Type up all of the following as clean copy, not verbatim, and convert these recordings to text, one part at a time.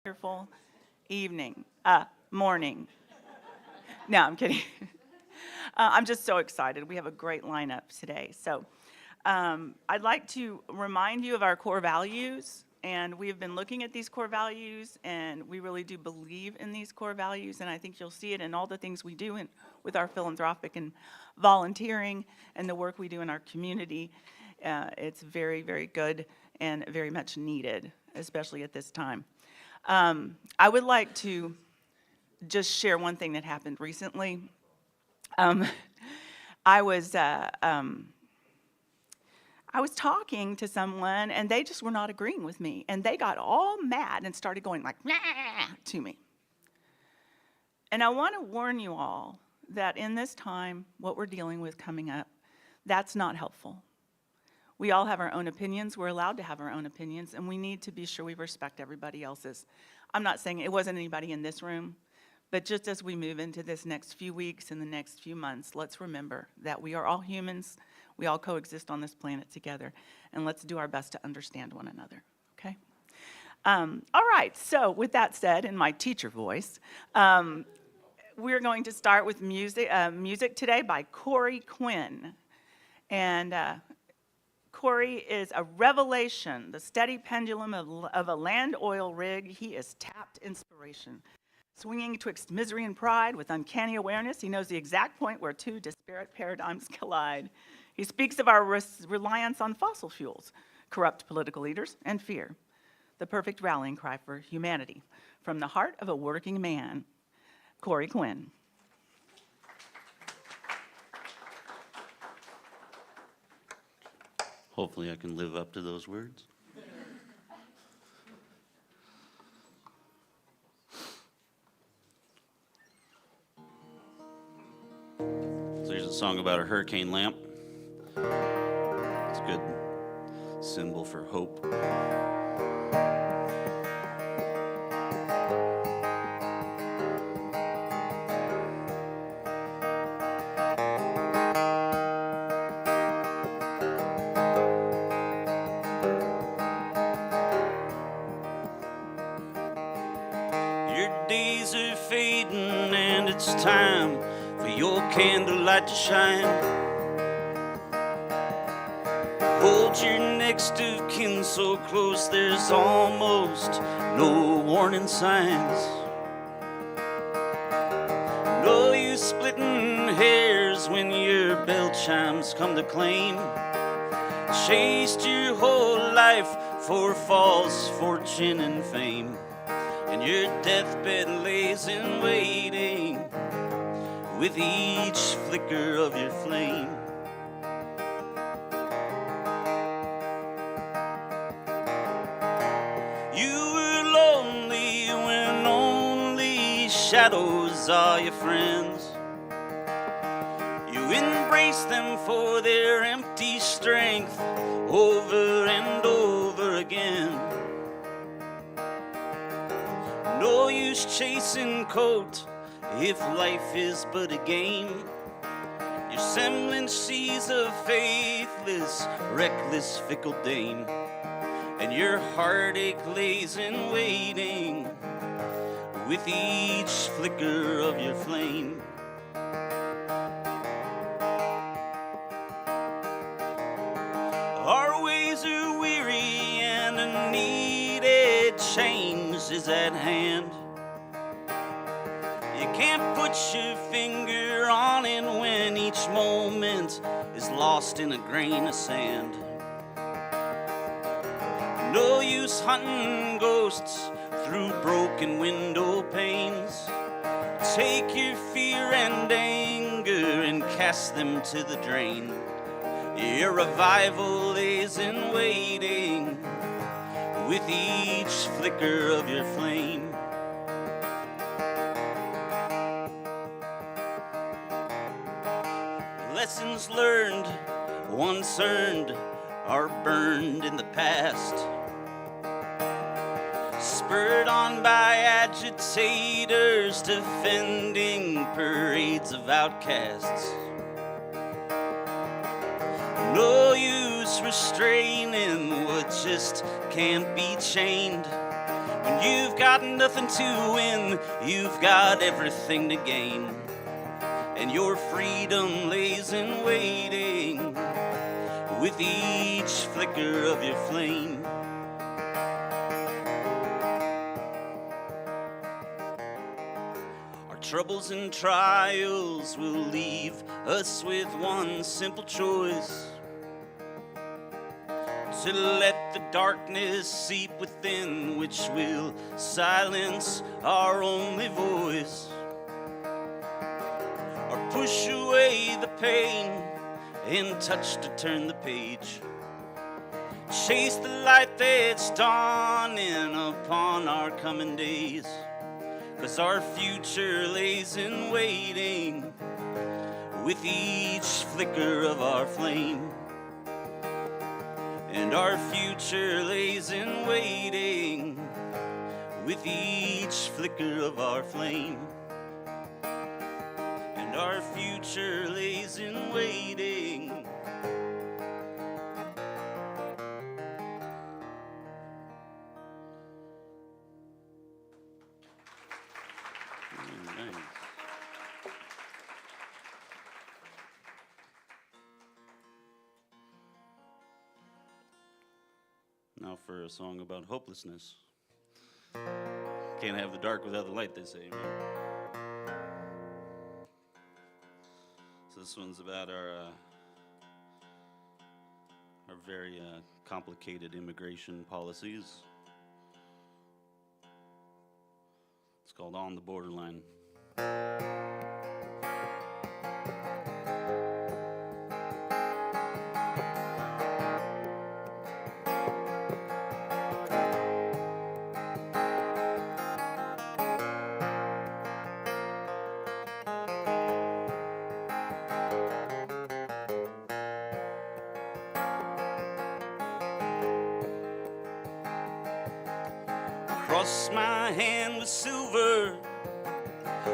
Wonderful evening, morning. No, I'm kidding. I'm just so excited. We have a great lineup today. I'd like to remind you of our core values. And we have been looking at these core values, and we really do believe in these core values. And I think you'll see it in all the things we do with our philanthropic and volunteering and the work we do in our community. It's very, very good and very much needed, especially at this time. I would like to just share one thing that happened recently. I was talking to someone, and they just were not agreeing with me, and they got all mad and started going like, "Nah," to me. And I want to warn you all that in this time, what we're dealing with coming up, that's not helpful. We all have our own opinions. We're allowed to have our own opinions, and we need to be sure we respect everybody else's. I'm not saying it wasn't anybody in this room, but just as we move into this next few weeks and the next few months, let's remember that we are all humans. We all coexist on this planet together, and let's do our best to understand one another, okay? All right, so with that said, in my teacher voice, we're going to start with music today by Quinn. And Kory is a revelation, the steady pendulum of a land oil rig. He is tapped inspiration. Swinging twixt misery and pride with uncanny awareness, he knows the exact point where two disparate paradigms collide. He speaks of our reliance on fossil fuels, corrupt political leaders, and fear. The perfect rallying cry for humanity. From the heart of a working man, Quinn. Hopefully I can live up to those words. So here's a song about a hurricane lamp. It's a good symbol for hope. Your days are fading and it's time for your candlelight to shine. Hold your next of kin so close there's almost no warning signs. No use splitting hairs when your bell chimes come to claim. Chased your whole life for false fortune and fame, and your deathbed lays in waiting with each flicker of your flame. You were lonely when only shadows are your friends. You embrace them for their empty strength over and over again. No use chasing coat if life is but a game. Your semblance sees a faithless, reckless, fickle dame, and your heartache lays in waiting with each flicker of your flame. Our ways are weary and a needed change is at hand. You can't put your finger on it when each moment is lost in a grain of sand. No use hunting ghosts through broken window panes. Take your fear and anger and cast them to the drain. Your revival lays in waiting with each flicker of your flame. Lessons learned, once earned, are burned in the past. Spurred on by agitators defending parades of outcasts. No use restraining what just can't be chained. When you've got nothing to win, you've got everything to gain. And your freedom lays in waiting with each flicker of your flame. Our troubles and trials will leave us with one simple choice: to let the darkness seep within, which will silence our only voice, or push away the pain and touch to turn the page. Chase the light that's dawning upon our coming days, 'cause our future lays in waiting with each flicker of our flame. And our future lays in waiting with each flicker of our flame. And our future lays in waiting. Amen. Now for a song about hopelessness. Can't have the dark without the light, they say, right? So this one's about our very complicated immigration policies. It's called On the Borderline. Cross my hand with silver,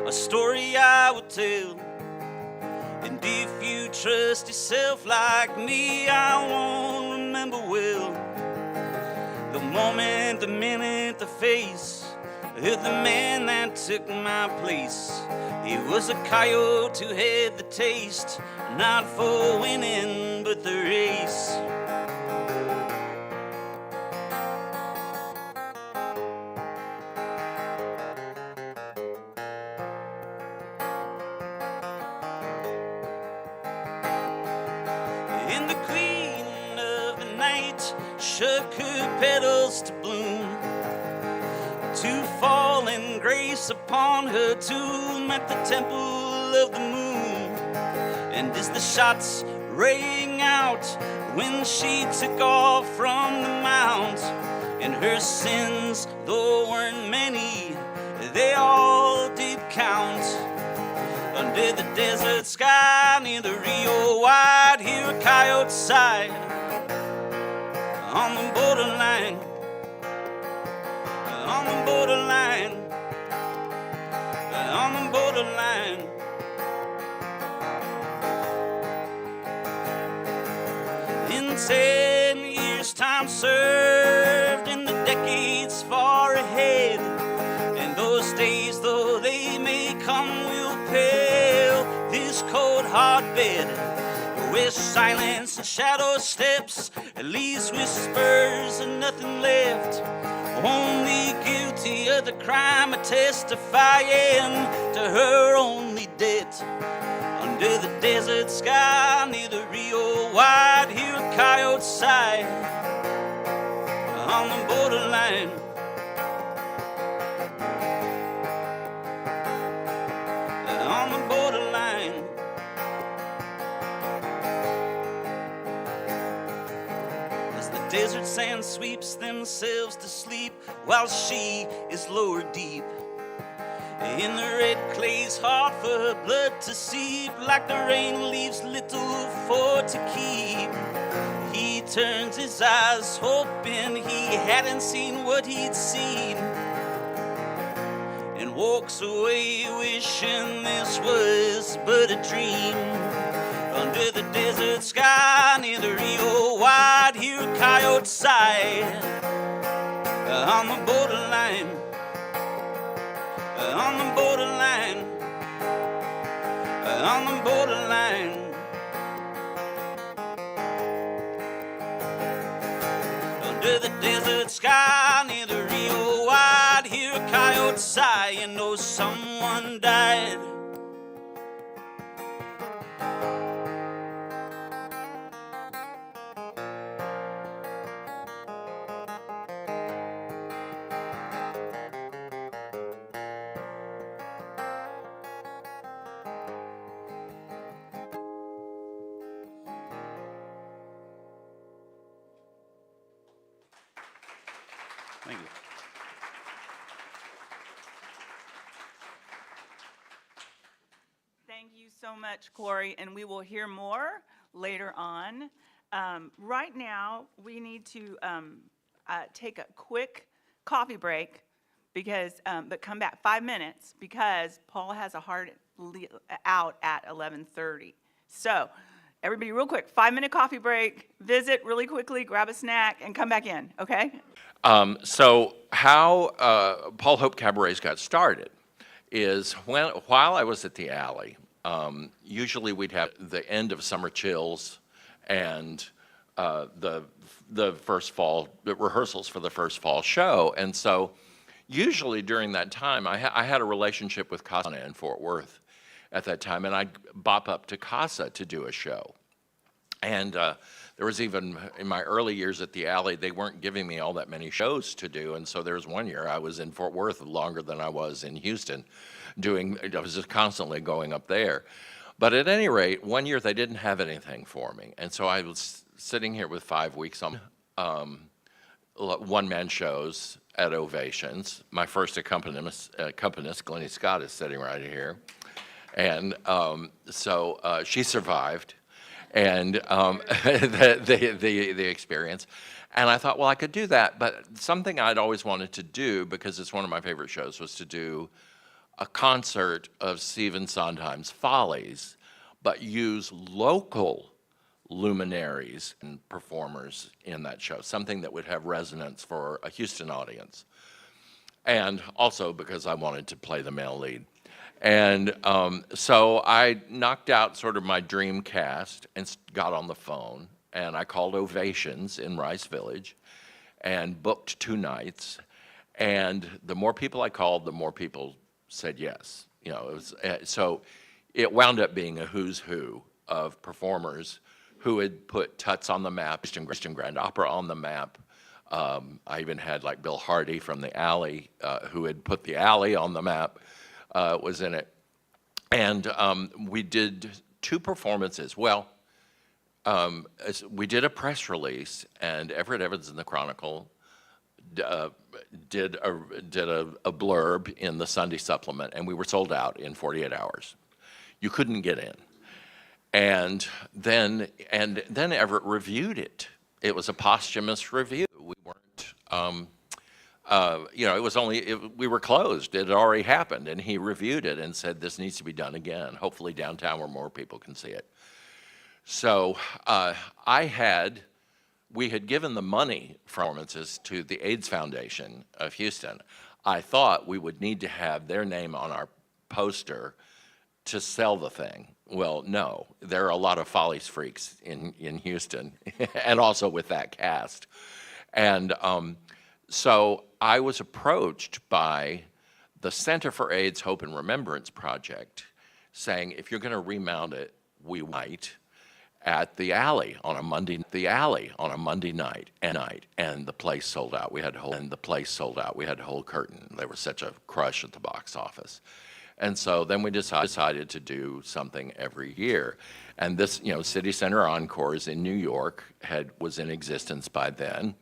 a story I would tell. And if you trust yourself like me, I won't remember well the moment, the minute, the face of the man that took my place. He was a coyote who had the taste, not for winning, but the race. And the queen of the night shook her petals to bloom, to fall in grace upon her tomb at the temple of the moon. And as the shots rang out when she took off from the mount, and her sins, though weren't many, they all did count. Under the desert sky near the Rio, I'd hear a coyote sigh. On the borderline, on the borderline, on the borderline. In 10 years' time served, in the decades far ahead, and those days, though they may come, will pale this cold hard bed, with silence and shadow steps, at least whispers and nothing left, only guilty of the crime of testifying to her only debt. Under the desert sky near the Rio, I'd hear a coyote sigh. On the borderline, on the borderline. As the desert sand sweeps themselves to sleep, while she is lowered deep in the red clay's hard for her blood to seep, like the rain leaves little for to keep. He turns his eyes, hoping he hadn't seen what he'd seen, and walks away wishing this was but a dream. Under the desert sky near the Rio, I'd hear a coyote sigh. on the borderline, on the borderline, on the borderline. Under the desert sky near the Rio Wide, hear a coyote sigh, you know someone died. Thank you. Thank you so much, Kory, and we will hear more later on. Right now, we need to take a quick coffee break because, but come back 5 minutes because Paul has a hard out at 11:30. So, everybody, real quick, 5-minute coffee break. Visit really quickly, grab a snack, and come back in. Okay? So how Paul Hope Cabarets got started is while I was at the Alley, usually we'd have the end of summer chills and the first fall, the rehearsals for the first fall show. And so usually during that time, I had a relationship with Casa in Fort Worth at that time, and I'd bop up to Casa to do a show. And there was even, in my early years at the Alley, they weren't giving me all that many shows to do. And so there was one year I was in Fort Worth longer than I was in Houston I was just constantly going up there. But at any rate, one year they didn't have anything for me. And so I was sitting here with 5 weeks on one-man shows at Ovations. My first accompanist, Glennie Scott, is sitting right here. And so she survived. And the experience. And I thought, well, I could do that, but something I'd always wanted to do, because it's one of my favorite shows, was to do a concert of Stephen Sondheim's Follies, but use local luminaries and performers in that show, something that would have resonance for a Houston audience. And also because I wanted to play the male lead. And so I knocked out sort of my dream cast and got on the phone, and I called Ovations in Rice Village and booked 2 nights. And the more people I called, the more people said yes. You know, it was, so it wound up being a who's who of performers who had put Tuts on the map, Christian Grand Opera on the map. I even had like Bill Hardy from the Alley, who had put the Alley on the map. Was in it. And we did 2 performances. Well, we did a press release, and Everett Evans in the Chronicle did a blurb in the Sunday supplement, and we were sold out in 48 hours. You couldn't get in. And then Everett reviewed it. It was a posthumous review. We weren't, you know, it was only, we were closed. It had already happened, and he reviewed it and said, this needs to be done again, hopefully downtown where more people can see it. So we had given the money for performances to the AIDS Foundation of Houston. I thought we would need to have their name on our poster to sell the thing. Well, no, there are a lot of Follies freaks in Houston, and also with that cast. And so I was approached by the Center for AIDS Hope and Remembrance Project saying, if you're going to remount it, we might at the Alley on a Monday night, and the place sold out. We had to hold curtain. There was such a crush at the box office. And so then we decided to do something every year. And this, you know, City Center Encores in New York was in existence by then.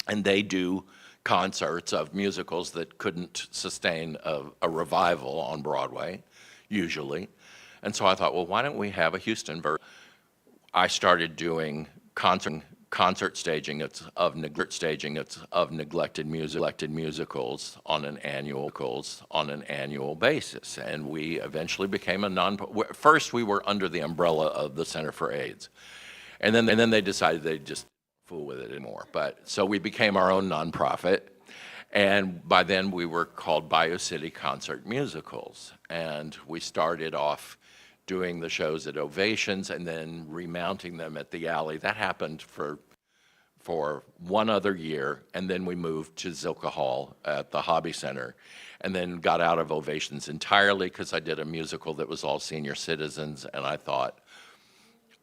And they do concerts of musicals that couldn't sustain a revival on Broadway, usually. And so I thought, well, why don't we have a Houston version? I started doing concert staging of neglected musicals on an annual basis, and we eventually became first we were under the umbrella of the Center for AIDS, and then they decided they'd just fool with it anymore. But so we became our own nonprofit, And by then, we were called Bayou City Concert Musicals. And we started off doing the shows at Ovations and then remounting them at the Alley. That happened for one other year, and then we moved to Zilka Hall at the Hobby Center, and then got out of Ovations entirely because I did a musical that was all senior citizens, and I thought,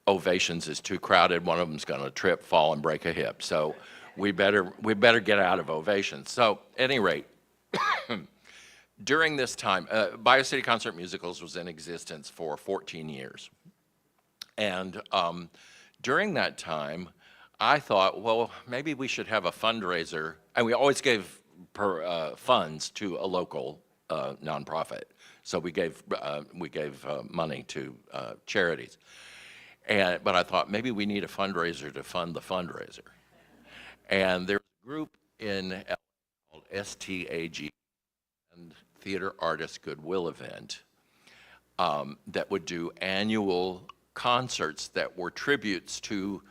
Ovations is too crowded. One of them's going to trip, fall, and break a hip. So we better get out of Ovations. So at any rate, during this time, Bayou City Concert Musicals was in existence for 14 years. And during that time, I thought, well, maybe we should have a fundraiser. And we always gave funds to a local nonprofit. So we gave money to charities. But I thought maybe we need a fundraiser to fund the fundraiser. And there's a group in LA called STAG, and Theater Artists Goodwill Event, that would do annual concerts that were tributes to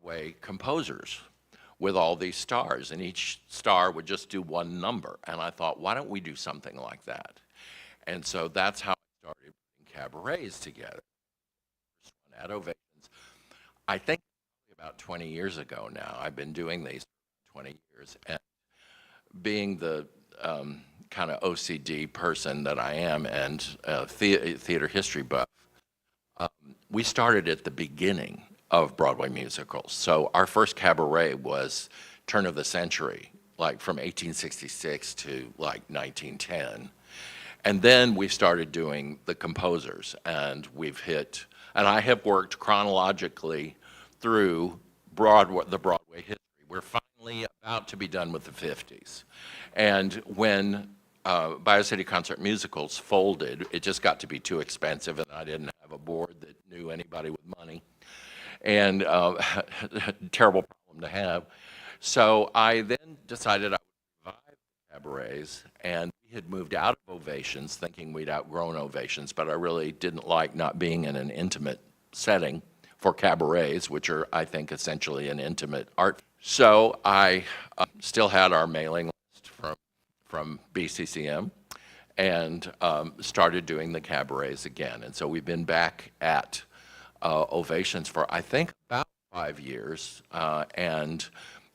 Broadway composers with all these stars, and each star would just do one number. And I thought, why don't we do something like that? And so that's how I started putting cabarets together. At Ovations, I think about 20 years ago now. I've been doing these for 20 years, and being the kind of OCD person that I am and theater history buff, we started at the beginning of Broadway musicals. So our first cabaret was turn of the century, like from 1866 to like 1910. And then we started doing the composers, and and I have worked chronologically through the Broadway history. We're finally about to be done with the 50s. And when Bayou City Concert Musicals folded, it just got to be too expensive, and I didn't have a board that knew anybody with money. And terrible problem to have. So I then decided I would revive cabarets, and we had moved out of Ovations thinking we'd outgrown Ovations, but I really didn't like not being in an intimate setting for cabarets, which are, I think, essentially an intimate art. So I still had our mailing list from BCCM and started doing the cabarets again. And so we've been back at Ovations for, I think, about 5 years, and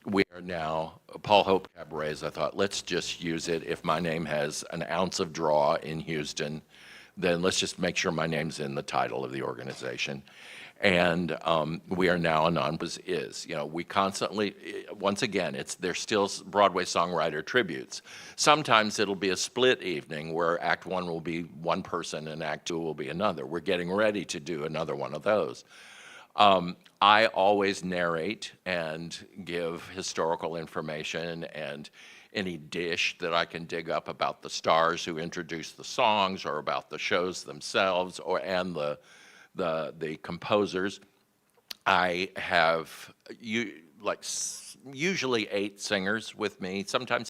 we are now, Paul Hope Cabarets, I thought, let's just use it. If my name has an ounce of draw in Houston, then let's just make sure my name's in the title of the organization. And we are now a non-is. You know, we constantly, once again, there's still Broadway songwriter tributes. Sometimes it'll be a split evening where Act One will be one person and Act Two will be another. We're getting ready to do another one of those. I always narrate and give historical information and any dish that I can dig up about the stars who introduced the songs or about the shows themselves and the composers. I have usually 8 singers with me, sometimes